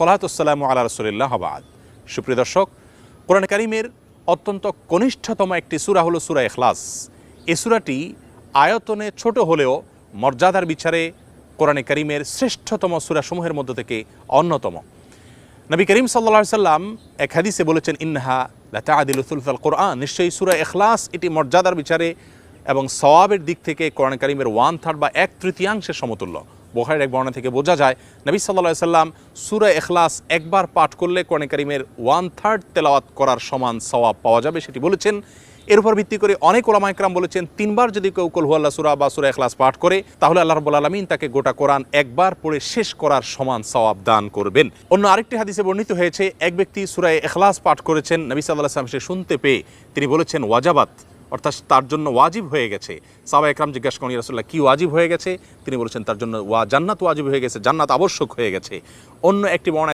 সলাতুসসালামু আলা রাসূলিল্লাহ বাদ। সুপ্রিয় দর্শক, কোরআন কারীমের অত্যন্ত কনিষ্ঠতম একটি সূরা হলো সূরা ইখলাস। এই সূরাটি আয়তনে ছোট হলেও মর্যাদার বিচারে কোরআনে কারীমের শ্রেষ্ঠতম সূরাসমূহের মধ্য থেকে অন্যতম। নবী করিম সাল্লাল্লাহু আলাইহি সাল্লাম এক হাদিসে বলেছেন, ইন্নাহা লাতাআদিলু সুলসাল কোরআন, নিশ্চয়ই সূরা ইখলাস এটি মর্যাদার বিচারে এবং সওয়াবের দিক থেকে কোরআন কারীমের 1/3 বা 1/3 সমতুল্য। বুখারীর এক বর্ণনা থেকে বোঝা যায় নবী সাল্লাল্লাহু আলাইহি সাল্লাম সূরা ইখলাস একবার পাঠ করলে কোরআন কারীমের 1/3 তেলাওয়াত করার সমান সওয়াব পাওয়া যাবে, সেটি বলেছেন। এর উপর ভিত্তি করে অনেক উলামা ইকরাম বলেছেন, 3 বার যদি কেউ কুল হুয়াল্লাহ সূরা বা সূরা ইখলাস পাঠ করে তাহলে আল্লাহ রাব্বুল আলামিন তাকে গোটা কোরআন একবার পড়ে শেষ করার সমান সওয়াব দান করবেন। অন্য আরেকটি হাদিসে বর্ণিত হয়েছে, এক ব্যক্তি সূরা ইখলাস পাঠ করেছেন, নবী সাল্লাল্লাহু আলাইহি ওয়াসাল্লাম সে শুনতে পেয়ে তিনি বলেছেন ওয়াজাবাত, অর্থাৎ তার জন্য ওয়াজিব হয়ে গেছে। সাহাবা ইকরাম জিজ্ঞাসা করেন, ইয়া রাসূলুল্লাহ কি ওয়াজিব হয়ে গেছে? তিনি বলেছেন তার জন্য জান্নাত ওয়াজিব হয়ে গেছে, জান্নাত আবশ্যক হয়ে গেছে। অন্য একটি বর্ণনা